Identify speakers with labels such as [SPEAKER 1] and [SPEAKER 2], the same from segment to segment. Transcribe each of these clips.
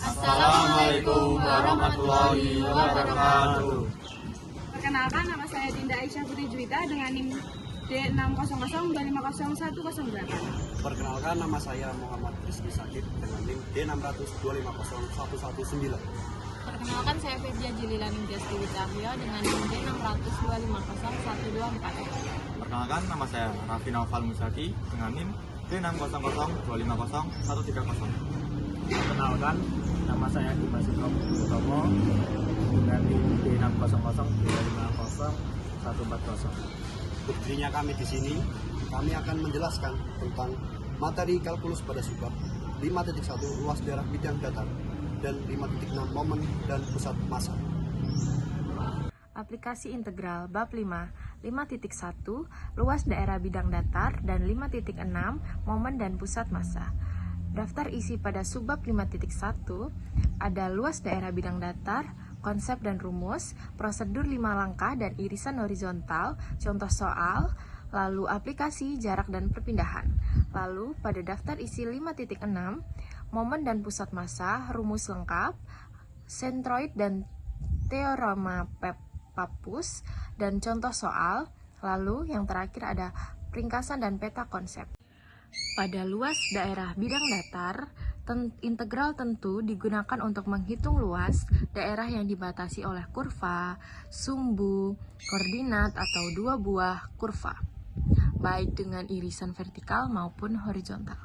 [SPEAKER 1] Assalamualaikum warahmatullahi wabarakatuh.
[SPEAKER 2] Perkenalkan, nama saya Dinda Aisyah Putri Juwita dengan NIM D600250108.
[SPEAKER 3] Perkenalkan, nama saya Muhammad Rizky Sakib dengan NIM D600250119.
[SPEAKER 4] Perkenalkan, saya Febia Jilila Nintiasti Wicahyo dengan NIM D600250124.
[SPEAKER 1] Perkenalkan, nama saya Raffi Naufal Musaki dengan NIM D600250130.
[SPEAKER 5] Perkenalkan, nama saya Dimas Utomo dengan NIM D600250140.
[SPEAKER 3] Berdirinya kami di sini, kami akan menjelaskan tentang materi kalkulus pada subbab 5.1 luas daerah bidang datar dan 5.6 momen dan pusat massa.
[SPEAKER 6] Aplikasi integral bab 5, 5.1 luas daerah bidang datar dan 5.6 momen dan pusat massa. Daftar isi pada subbab 5.1 ada luas daerah bidang datar, konsep dan rumus, prosedur 5 langkah dan irisan horizontal, contoh soal, lalu aplikasi, jarak dan perpindahan. Lalu pada daftar isi 5.6, momen dan pusat massa, rumus lengkap, sentroid dan teorema Pappus, dan contoh soal. Lalu yang terakhir ada ringkasan dan peta konsep. Pada luas daerah bidang datar, integral tentu digunakan untuk menghitung luas daerah yang dibatasi oleh kurva, sumbu, koordinat, atau dua buah kurva, baik dengan irisan vertikal maupun horizontal.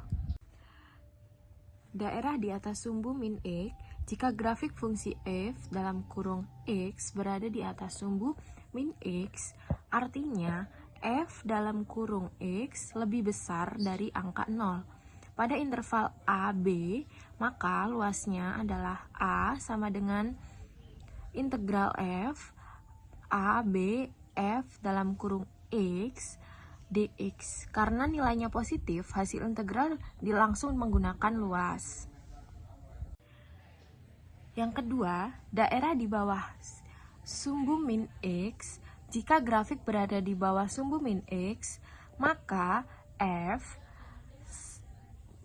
[SPEAKER 6] Daerah di atas sumbu min X, jika grafik fungsi f dalam kurung x berada di atas sumbu min x, artinya f dalam kurung x lebih besar dari angka 0. Pada interval AB, maka luasnya adalah A sama dengan integral f AB f dalam kurung x dx. Karena nilainya positif, hasil integral langsung menggunakan luas. Yang kedua, daerah di bawah sumbu min x. Jika grafik berada di bawah sumbu min x, maka f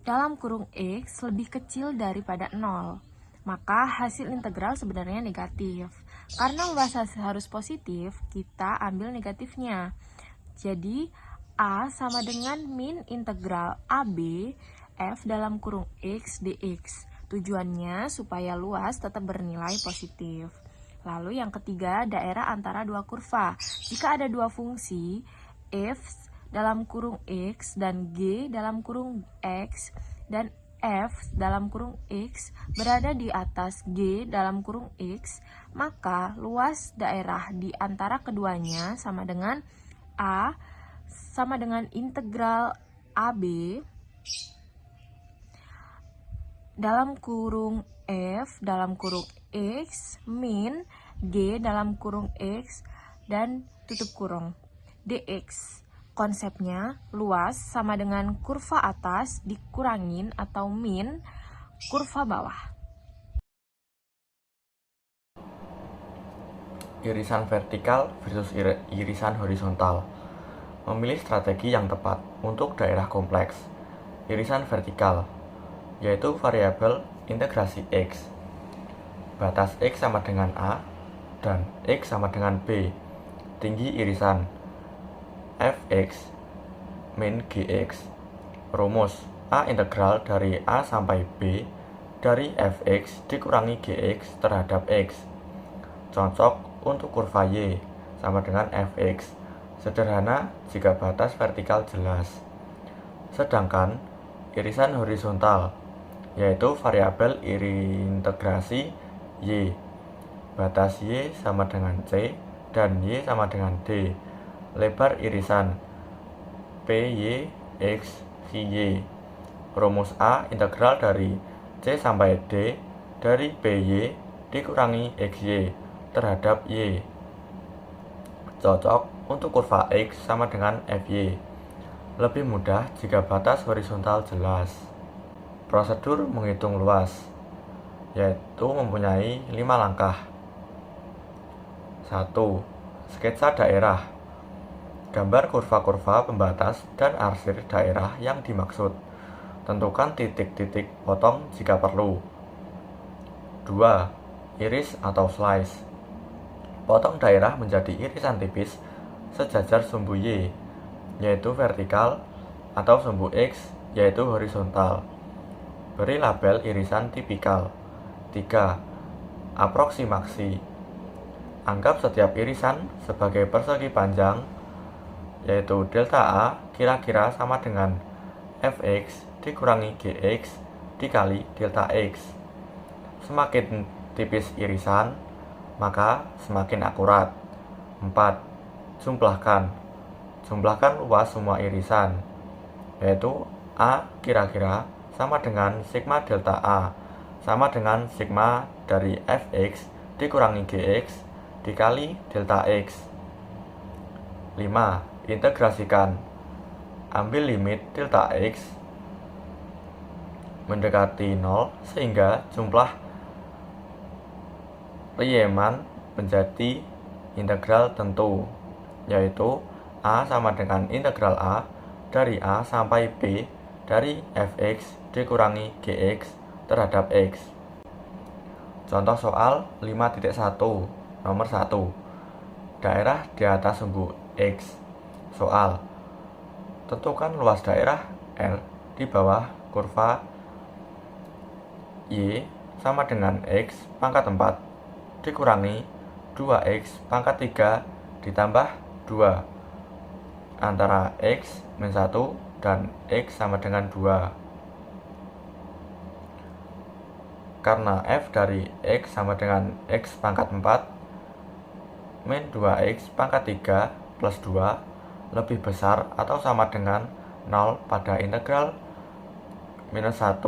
[SPEAKER 6] dalam kurung x lebih kecil daripada 0. Maka hasil integral sebenarnya negatif. Karena luas harus positif, kita ambil negatifnya. Jadi, A sama dengan min integral AB f dalam kurung x dx. Tujuannya supaya luas tetap bernilai positif. Lalu yang ketiga, daerah antara dua kurva. Jika ada dua fungsi, f dalam kurung x dan g dalam kurung x, dan f dalam kurung x berada di atas g dalam kurung x, maka luas daerah di antara keduanya sama dengan A sama dengan integral AB dalam kurung f dalam kurung x min g dalam kurung x dan tutup kurung dx. Konsepnya, luas sama dengan kurva atas dikurangin atau min kurva bawah.
[SPEAKER 1] Irisan vertikal versus irisan horizontal. Memilih strategi yang tepat untuk daerah kompleks. Irisan vertikal, yaitu variabel integrasi x. Batas x sama dengan A dan x sama dengan B. Tinggi irisan fx min gx. Rumus A integral dari A sampai B dari fx dikurangi gx terhadap x. Cocok untuk kurva y sama dengan fx. Sederhana jika batas vertikal jelas. Sedangkan irisan horizontal, yaitu variabel integrasi y. Batas y sama dengan c dan y sama dengan d. Lebar irisan py x y. Rumus A integral dari c sampai d dari py dikurangi xy terhadap y. Cocok untuk kurva x sama dengan fy. Lebih mudah jika batas horizontal jelas. Prosedur menghitung luas, yaitu mempunyai 5 langkah. 1. Sketsa daerah. Gambar kurva-kurva pembatas dan arsir daerah yang dimaksud. Tentukan titik-titik potong jika perlu. 2. Iris atau slice. Potong daerah menjadi irisan tipis sejajar sumbu Y, yaitu vertikal, atau sumbu X, yaitu horizontal. Beri label irisan tipikal. 3. Aproksimasi. Anggap setiap irisan sebagai persegi panjang, yaitu delta A kira-kira sama dengan fx dikurangi gx dikali delta x. Semakin tipis irisan, maka semakin akurat. 4. Jumlahkan. Jumlahkan luas semua irisan, yaitu A kira-kira sama dengan sigma delta A sama dengan sigma dari fx dikurangi gx dikali delta x. 5. Integrasikan. Ambil limit delta x mendekati 0 sehingga jumlah Riemann menjadi integral tentu, yaitu A sama dengan integral A dari A sampai B dari fx dikurangi gx terhadap x. Contoh soal 5.1 nomor 1. Daerah di atas sumbu X. Soal. Tentukan luas daerah R di bawah kurva Y sama dengan X pangkat 4 dikurangi 2X pangkat 3 ditambah 2 antara X min 1 dan X sama dengan 2. Karena f dari X sama dengan X pangkat 4 min 2X pangkat 3 plus 2 lebih besar atau sama dengan 0 pada integral minus 1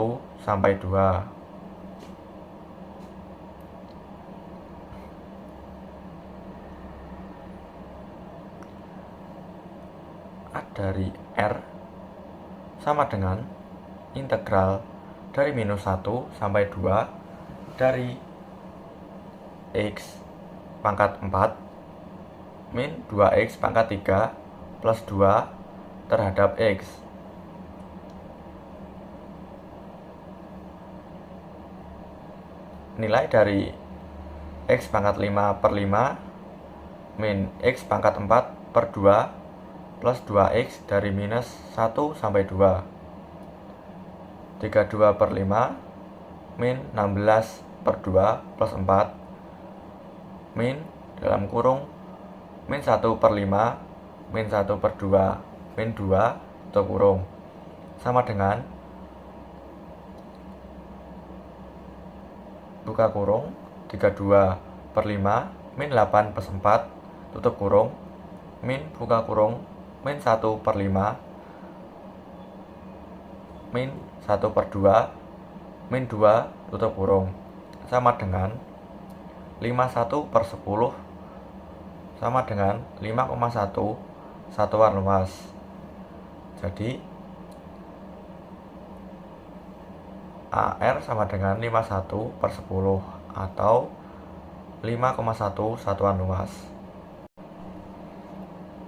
[SPEAKER 1] sampai 2. A dari R sama dengan integral dari minus 1 sampai 2 dari X pangkat 4 min 2X pangkat 3 plus 2 terhadap X. Nilai dari X pangkat 5 per 5 min X pangkat 4 per 2 plus 2X dari minus 1 sampai 2. 32 per 5 min 16 per 2 plus 4 min dalam kurung min 1 per 5 min 1 per 2 min 2 tutup kurung sama dengan buka kurung 32 per 5 min 8 plus 4 tutup kurung min buka kurung min 1 per 5 min 1 per 2 min 2 tutup kurung sama dengan 51 per 10 sama dengan 5,1 satuan luas. Jadi AR sama dengan 51 per 10 atau 5,1 satuan luas.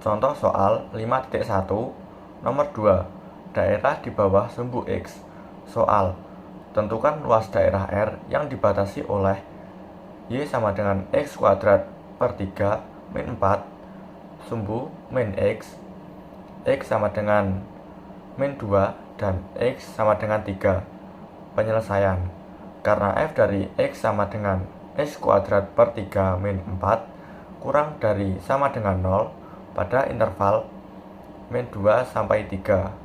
[SPEAKER 1] Contoh soal 5.1 nomor 2. Daerah di bawah sumbu X. Soal. Tentukan luas daerah R yang dibatasi oleh Y sama dengan X kuadrat per 3 min 4 sumbu min X sama dengan min 2 dan X sama dengan 3. Penyelesaian. Karena f dari X sama dengan X kuadrat per 3 min 4 kurang dari sama dengan 0 pada interval min 2 sampai 3.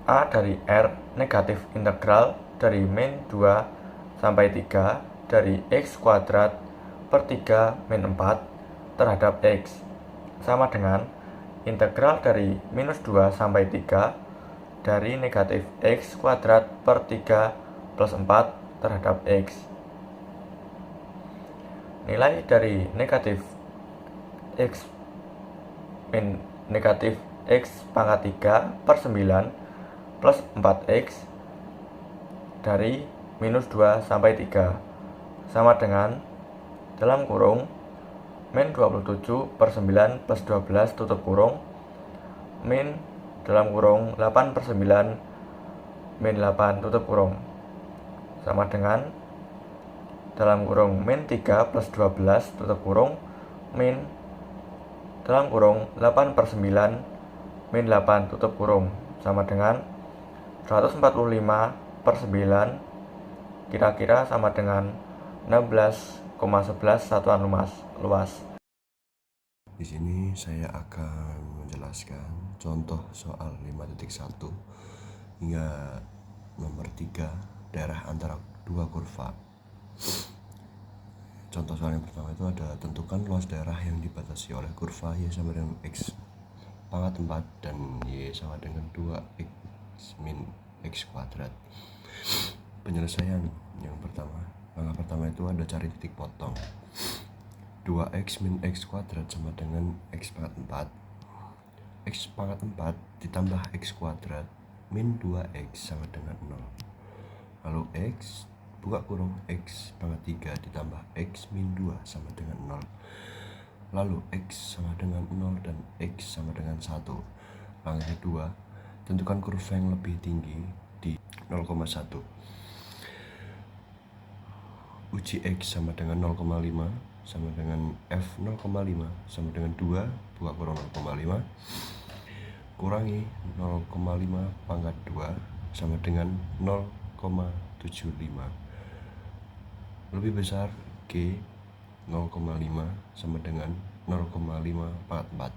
[SPEAKER 1] A dari R negatif integral dari min 2 sampai 3 dari X kuadrat per 3 min 4 terhadap X sama dengan integral dari minus 2 sampai 3 dari negatif X kuadrat per 3 plus 4 terhadap X. Nilai dari negatif X min negatif X pangkat 3 per 9 plus 4X dari minus 2 sampai 3 sama dengan dalam kurung min 27 per 9 plus 12 tutup kurung min dalam kurung 8 per 9 min 8 tutup kurung sama dengan dalam kurung min 3 plus 12 tutup kurung min dalam kurung 8 per 9 min 8 tutup kurung sama dengan 145 per 9 kira-kira sama dengan 16,11 satuan luas.
[SPEAKER 7] Di sini saya akan menjelaskan contoh soal 5.1 hingga nomor 3 daerah antara dua kurva. Contoh soal yang pertama itu ada tentukan luas daerah yang dibatasi oleh kurva Y sama dengan X pangkat 4 dan Y sama dengan 2X min X kuadrat. Penyelesaian yang pertama, langkah pertama itu ada cari titik potong. 2X min X kuadrat sama dengan X pangkat 4. X pangkat 4 ditambah X kuadrat min 2X sama dengan 0. Lalu X buka kurung X pangkat 3 ditambah X min 2 sama dengan 0. Lalu X sama dengan 0 dan X sama dengan 1. Langkah kedua, tentukan kurva yang lebih tinggi di 0,1. Uji X sama dengan 0,5 sama dengan F 0,5 sama dengan 2 buka kurung 0,5 kurangi 0,5 pangkat 2 sama dengan 0,75. Lebih besar G 0,5 sama dengan 0,5 pangkat 4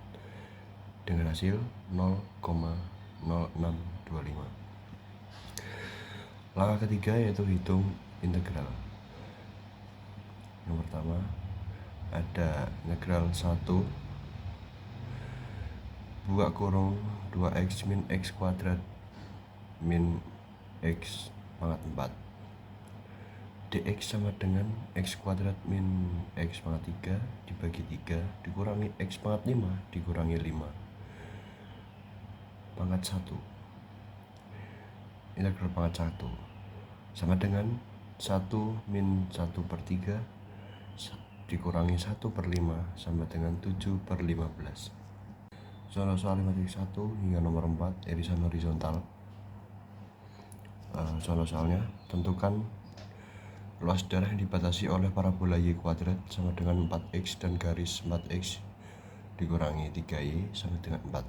[SPEAKER 7] dengan hasil 0,0625. Langkah ketiga yaitu hitung integral. Yang pertama ada integral 1 buka kurung 2X min X kuadrat min X pangkat 4 dx sama dengan X kuadrat min X pangkat 3 dibagi 3 dikurangi X pangkat 5 dikurangi 5 pangkat 1. Integral pangkat 1 sama dengan 1 min 1 per 3 dikurangi 1 per 5 sama dengan 7 per 15. Soal 5.1 hingga nomor 4 irisan horizontal. Soalnya tentukan luas daerah yang dibatasi oleh parabola Y kuadrat sama dengan 4X dan garis 4X dikurangi 3Y sama dengan 4.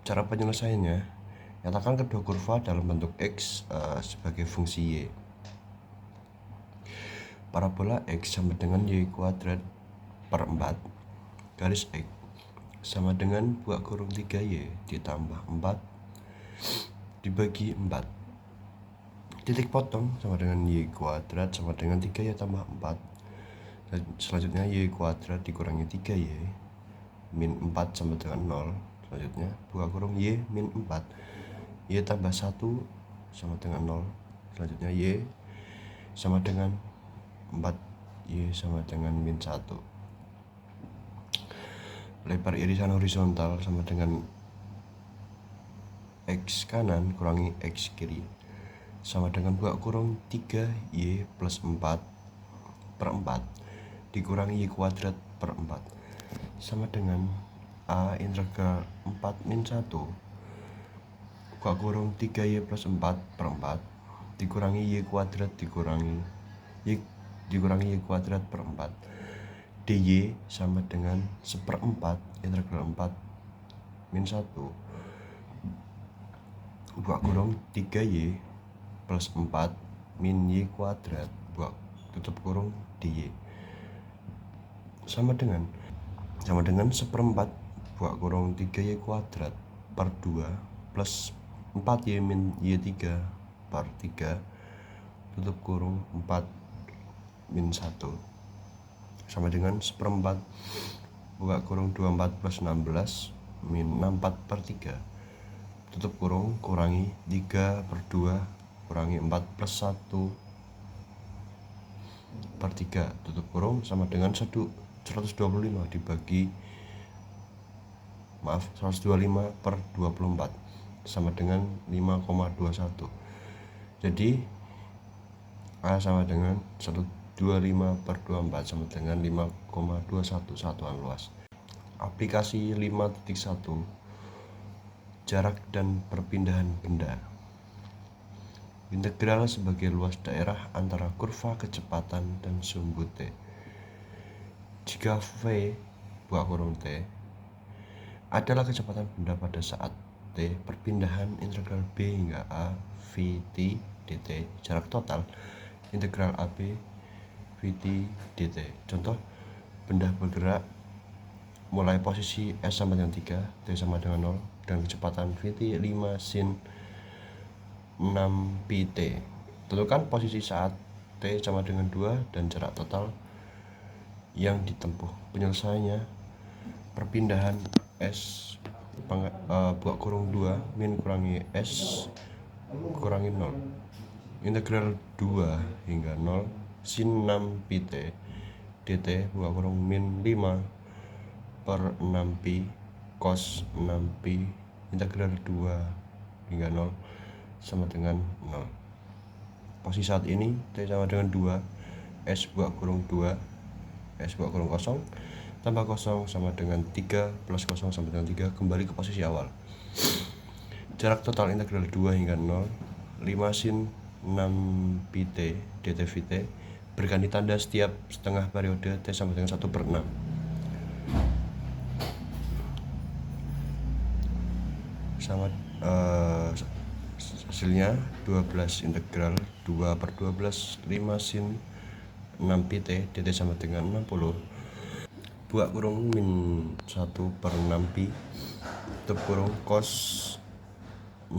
[SPEAKER 7] Cara penyelesaiannya, nyatakan kedua kurva dalam bentuk X sebagai fungsi Y. Parabola X sama dengan Y kuadrat per 4 garis X sama dengan buka kurung 3Y ditambah 4 dibagi 4. Titik potong sama dengan Y kuadrat sama dengan 3Y tambah 4. Selanjutnya Y kuadrat dikurangi 3Y min 4 sama dengan 0. Selanjutnya buka kurung Y min 4 Y tambah 1 sama dengan 0. Selanjutnya Y sama dengan 4 Y sama dengan min 1. Lebar irisan horizontal sama dengan X kanan kurangi X kiri sama dengan buka kurung 3Y plus 4 per 4 dikurangi Y kuadrat per 4 sama dengan A integral 4 min 1 buka kurung 3Y plus 4 per 4 dikurangi Y kuadrat dikurangi Y kuadrat per 4 dy sama dengan 1/4 integral 4 min 1 buka kurung 3Y plus 4 min Y kuadrat buka tutup kurung dy sama dengan 1/4 buka kurung 3Y kuadrat per 2 plus 4Y min Y3 per 3 tutup kurung 4 min 1 sama dengan 1/4 buka kurung 24 plus 16 min 64 per 3 tutup kurung kurangi 3 per 2 kurangi 4 plus 1 per 3 tutup kurung sama dengan 125 dibagi 125 per 24 sama dengan 5,21. Jadi A sama dengan 125 per 24 sama dengan 5,21 satuan luas. Aplikasi 5.1 jarak dan perpindahan benda. Integral sebagai luas daerah antara kurva kecepatan dan sumbu T. Jika V buka kurung T adalah kecepatan benda pada saat T, perpindahan integral B hingga A Vt dt jarak total integral AB Vt dt. Contoh, benda bergerak mulai posisi S sama dengan 3, T sama dengan 0, dan kecepatan Vt 5 sin 6 pt. Tentukan posisi saat T sama dengan 2 dan jarak total yang ditempuh. Penyelesaiannya, perpindahan S buka kurung 2 min kurangi S kurangi 0 integral 2 hingga 0 sin 6 pt dt buka kurung min 5 per 6 pi cos 6 pi integral 2 hingga 0 sama dengan 0. Posisi saat ini T sama dengan 2, S buka kurung 2, S buka kurung kosong, tambah kosong sama dengan 3, plus kosong sama dengan 3, kembali ke posisi awal. Jarak total integral 2 hingga 0, 5 sin 6 pt dt Vt, berganti tanda setiap setengah periode T sama dengan 1 per 6. Sama hasilnya 12 integral 2 per 12 5 sin 6 pt dt sama dengan 60 buka kurung min 1 per 6 pi tutup kurung cos 6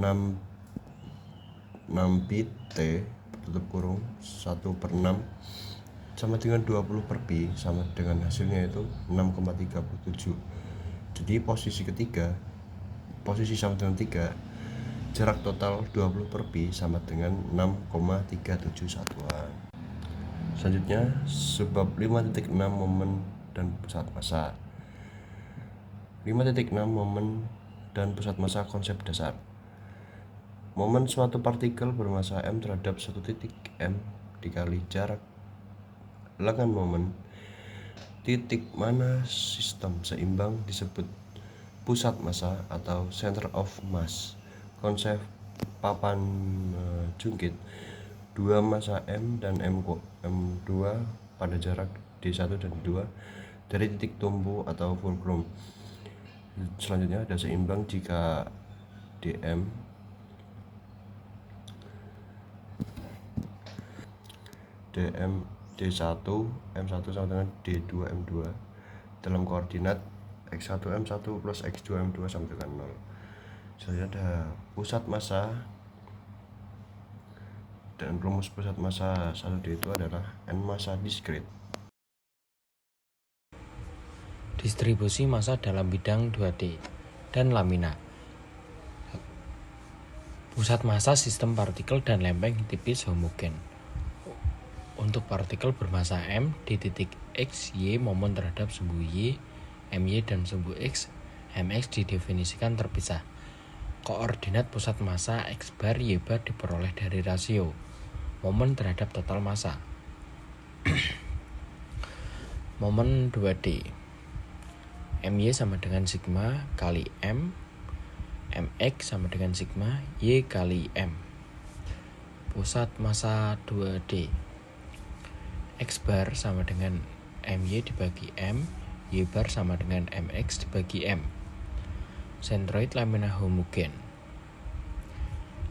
[SPEAKER 7] pi t tutup kurung 1 per 6 sama dengan 20 per pi, sama dengan hasilnya itu 6,37. Jadi posisi ketiga, posisi sama dengan 3, jarak total 20 per pi sama dengan 6,37 satuan. Selanjutnya, sebab 5.6 momen dan pusat massa. 5.6 momen dan pusat massa konsep dasar. Momen suatu partikel bermassa m terhadap satu titik m dikali jarak lengan momen titik mana sistem seimbang disebut pusat massa atau center of mass. Konsep papan jungkit, 2 massa M dan M2 pada jarak D1 dan D2 dari titik tumpu atau fulcrum. Selanjutnya ada seimbang jika DM D1 M1 sama dengan D2 M2 dalam koordinat X1 M1 plus X2 M2 sama dengan 0. Selanjutnya ada pusat massa, dan rumus pusat massa 1D itu adalah N massa diskrit.
[SPEAKER 8] Distribusi massa dalam bidang 2D dan lamina. Pusat massa sistem partikel dan lempeng tipis homogen. Untuk partikel bermassa M di titik X, Y momen terhadap sumbu Y, MY dan sumbu X, MX didefinisikan terpisah. Koordinat pusat massa X bar Y bar diperoleh dari rasio momen terhadap total massa. Momen 2D, MY sama dengan sigma kali M, MX sama dengan sigma Y kali M. Pusat massa 2D, X bar sama dengan MY dibagi M, Y bar sama dengan MX dibagi M. Sentroid lamina homogen.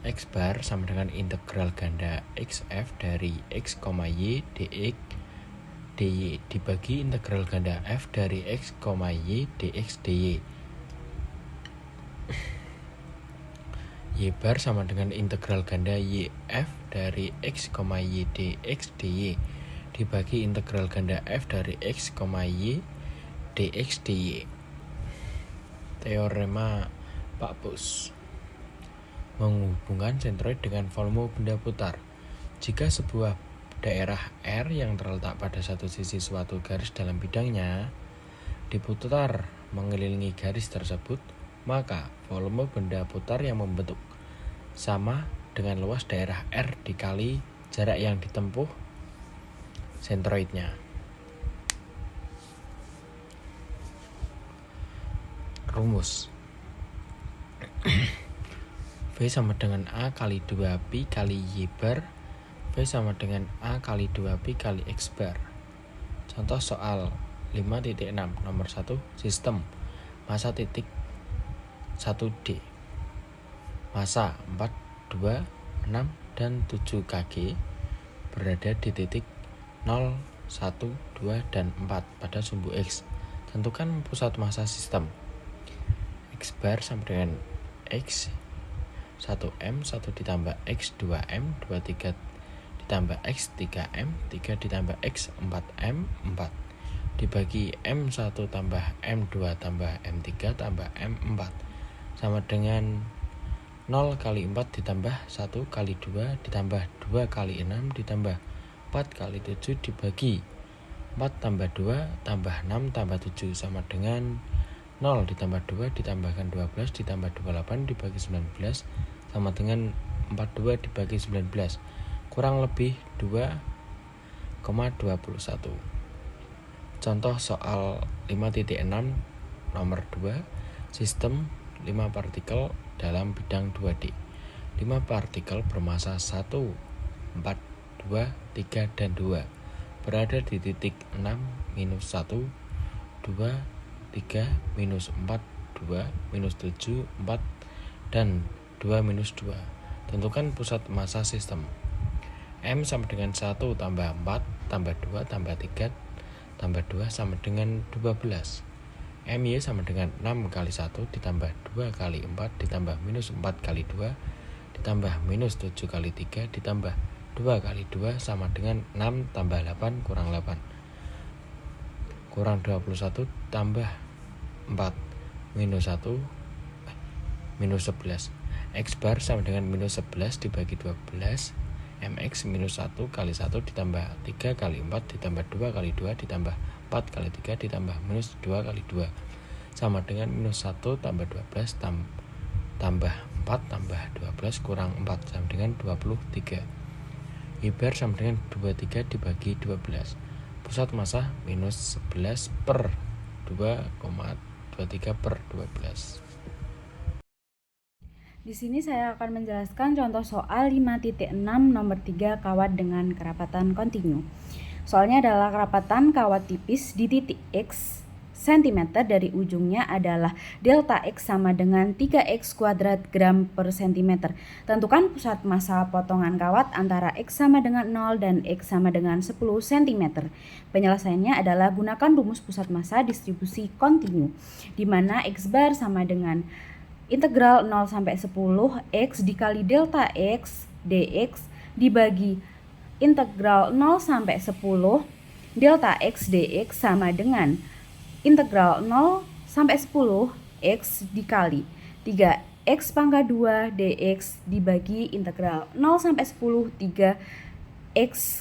[SPEAKER 8] X bar sama dengan integral ganda XF dari X, Y dx dy dibagi integral ganda F dari X, Y dx dy. Y bar sama dengan integral ganda YF dari X, Y dx dy dibagi integral ganda F dari X, Y dx dy. Teorema Pak Bus menghubungkan sentroid dengan volume benda putar. Jika sebuah daerah R yang terletak pada satu sisi suatu garis dalam bidangnya diputar mengelilingi garis tersebut, maka volume benda putar yang membentuk sama dengan luas daerah R dikali jarak yang ditempuh sentroidnya. Rumus V V sama dengan A kali 2Pi kali Y bar. V sama dengan A kali 2Pi kali X bar. Contoh soal 5.6 nomor 1 sistem massa titik 1D. Massa 4, 2, 6, dan 7 kg berada di titik 0, 1, 2, dan 4 pada sumbu X. Tentukan pusat massa sistem. X bar sama dengan X 1M 1 ditambah X 2M 23 ditambah X 3M 3 ditambah X 4M 4 dibagi M1 tambah M2 tambah M3 tambah M4 sama dengan 0 kali 4 ditambah 1 kali 2 ditambah 2 kali 6 ditambah 4 kali 7 dibagi 4 tambah 2 tambah 6 tambah 7 sama dengan 0 ditambah 2 ditambahkan 12 ditambah 28 dibagi 19 sama dengan 42 dibagi 19 kurang lebih 2,21. Contoh soal 5.6 nomor 2 sistem 5 partikel dalam bidang 2D. 5 partikel bermassa 1, 4, 2, 3, dan 2 berada di titik 6, minus 1, 2, 3, minus 4, 2, minus 7, 4, dan 2 minus 2. Tentukan pusat massa sistem. M sama dengan 1 tambah 4 tambah 2 tambah 3 tambah 2 sama dengan 12. MY sama dengan 6 kali 1 ditambah 2 kali 4 ditambah minus 4 kali 2 ditambah minus 7 kali 3 ditambah 2 kali 2 sama dengan 6 tambah 8 kurang 8 kurang 21 tambah 4 minus 1 minus 11. X bar sama dengan minus 11 dibagi 12 MX minus 1 kali 1 ditambah 3 kali 4 ditambah 2 kali 2 ditambah 4 kali 3 ditambah minus 2 kali 2 sama dengan minus 1 tambah 12 tambah 4 tambah 12 kurang 4 sama dengan 23. Y bar sama dengan 23 dibagi 12. Pusat massa minus 11 per 2,23 per 12.
[SPEAKER 2] Di sini saya akan menjelaskan contoh soal 5.6 nomor 3 kawat dengan kerapatan kontinu. Soalnya adalah kerapatan kawat tipis di titik X cm dari ujungnya adalah delta X sama dengan 3X kuadrat gram per cm. Tentukan pusat massa potongan kawat antara X sama dengan 0 dan X sama dengan 10 cm. Penyelesaiannya adalah gunakan rumus pusat massa distribusi kontinu, di mana X bar sama dengan integral 0 sampai 10 X dikali delta X dx dibagi integral 0 sampai 10 delta X dx sama dengan integral 0 sampai 10 X dikali 3X pangkat 2 dx dibagi integral 0 sampai 10 3X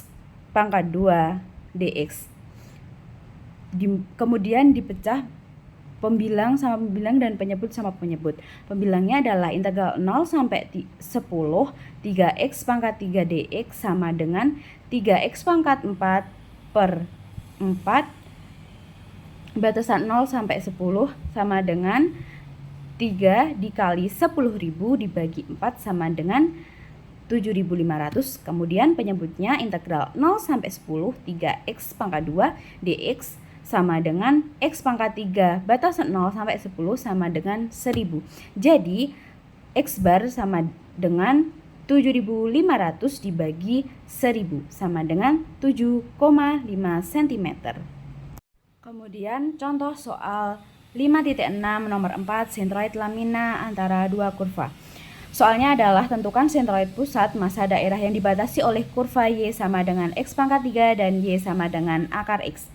[SPEAKER 2] pangkat 2 dx. Kemudian dipecah pembilang sama pembilang dan penyebut sama penyebut. Pembilangnya adalah integral 0 sampai 10 3x pangkat 3 dx sama dengan 3x pangkat 4 per 4 batasan 0 sampai 10 sama dengan 3 dikali 10.000 dibagi 4 sama dengan 7.500. Kemudian penyebutnya integral 0 sampai 10 3x pangkat 2 dx sama dengan X pangkat 3 batasan 0 sampai 10 sama dengan 1000. Jadi X bar sama dengan 7.500 dibagi 1000 sama dengan 7,5 cm. Kemudian contoh soal 5.6 nomor 4 sentroid lamina antara dua kurva. Soalnya adalah tentukan sentroid pusat massa daerah yang dibatasi oleh kurva Y sama dengan X pangkat 3 dan Y sama dengan akar X.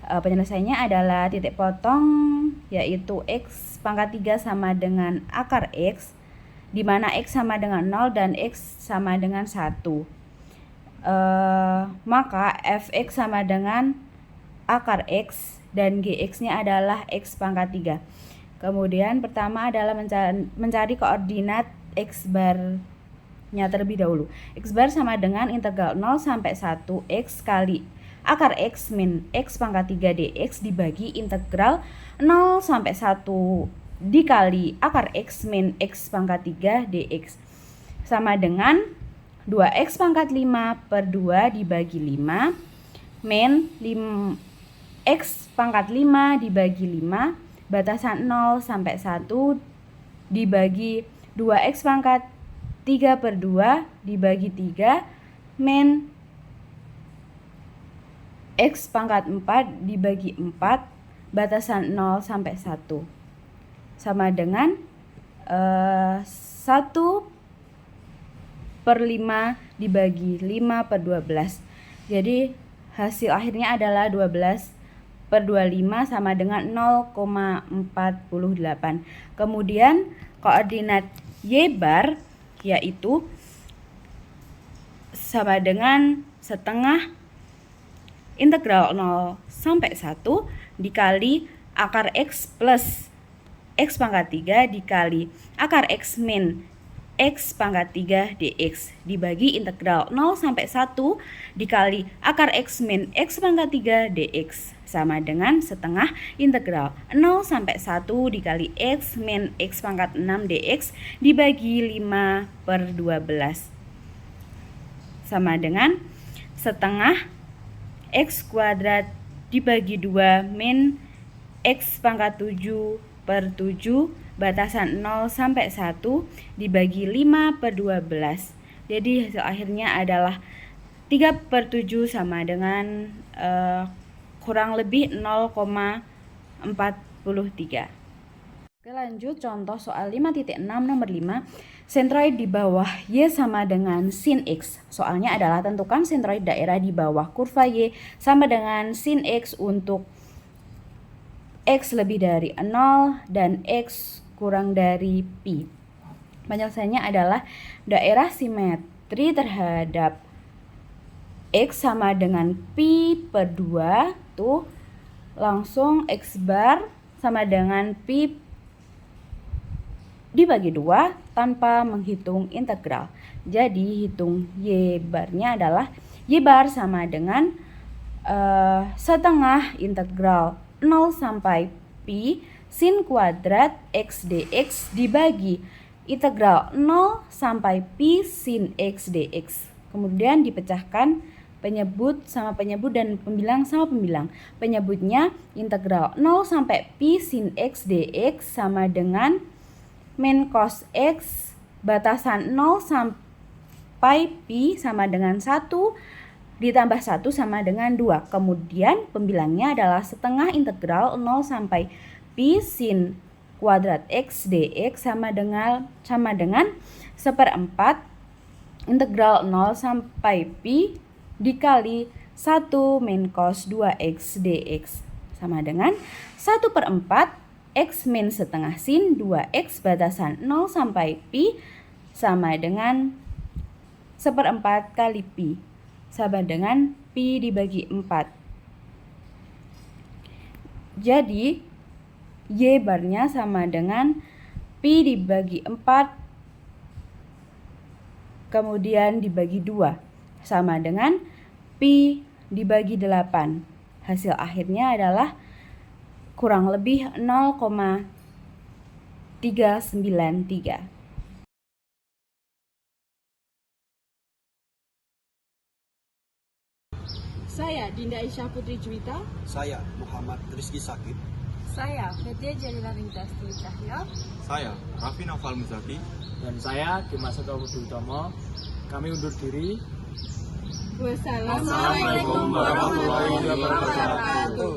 [SPEAKER 2] Penyelesaiannya adalah titik potong yaitu X pangkat 3 sama dengan akar X, di mana X sama dengan 0 dan X sama dengan 1. Maka Fx sama dengan akar X dan Gx-nya adalah X pangkat 3. Kemudian pertama adalah mencari koordinat X bar-nya terlebih dahulu. X bar sama dengan integral 0 sampai 1 X kali akar X min X pangkat 3 dx dibagi integral 0 sampai 1 dikali akar X min X pangkat 3 dx. sama dengan 2x pangkat 5 per 2 dibagi 5 min x pangkat 5 dibagi 5 batasan 0 sampai 1 dibagi 2x pangkat 3 per 2 dibagi 3 min x pangkat 4 dibagi 4 batasan 0 sampai 1 sama dengan 1 per 5 dibagi 5 per 12. Jadi hasil akhirnya adalah 12 per 25 sama dengan 0,48. Kemudian koordinat y bar yaitu sama dengan setengah integral 0 sampai 1 dikali akar x plus x pangkat 3 dikali akar x min x pangkat 3 dx dibagi integral 0 sampai 1 dikali akar x min x pangkat 3 dx sama dengan setengah integral 0 sampai 1 dikali x min x pangkat 6 dx dibagi 5 per 12 sama dengan setengah x kuadrat dibagi 2 min x pangkat 7 per 7 batasan 0 sampai 1 dibagi 5 per 12. Jadi hasil akhirnya adalah 3 per 7 sama dengan kurang lebih 0,43. Oke, lanjut contoh soal 5.6 nomor 5. Sentroid di bawah Y sama dengan sin X. Soalnya adalah tentukan sentroid daerah di bawah kurva Y sama dengan sin X untuk X lebih dari 0 dan X kurang dari Pi. Penyelesaiannya adalah daerah simetri terhadap X sama dengan Pi per 2. Tuh langsung X bar sama dengan Pi dibagi 2 tanpa menghitung integral. Jadi hitung Y barnya adalah Y bar sama dengan setengah integral 0 sampai Pi sin kuadrat X dx dibagi integral 0 sampai Pi sin X dx. Kemudian dipecahkan penyebut sama penyebut dan pembilang sama pembilang. Penyebutnya integral 0 sampai Pi sin X dx sama dengan min cos X batasan 0 sampai Pi sama dengan 1 ditambah 1 sama dengan 2. Kemudian pembilangnya adalah setengah integral 0 sampai Pi sin kuadrat X dx sama dengan seperempat integral 0 sampai Pi dikali 1 min cos 2x dx sama dengan 1/4 X min setengah sin 2x batasan 0 sampai Pi sama dengan 1/4 kali Pi sama dengan Pi dibagi 4. Jadi Y barnya sama dengan Pi dibagi 4 kemudian dibagi 2 sama dengan Pi dibagi 8. Hasil akhirnya adalah kurang lebih 0,393.
[SPEAKER 4] Saya Dinda Aisyah Putri Juwita.
[SPEAKER 3] Saya Muhammad Rizky Sakib.
[SPEAKER 6] Saya Fedia Jalila Ningtyas Dewi Cahya.
[SPEAKER 9] Saya Raffi Naufal Muzaki.
[SPEAKER 5] Dan saya Dimas Eko Budi Utomo. Kami undur diri.
[SPEAKER 4] Wassalamualaikum warahmatullahi wabarakatuh.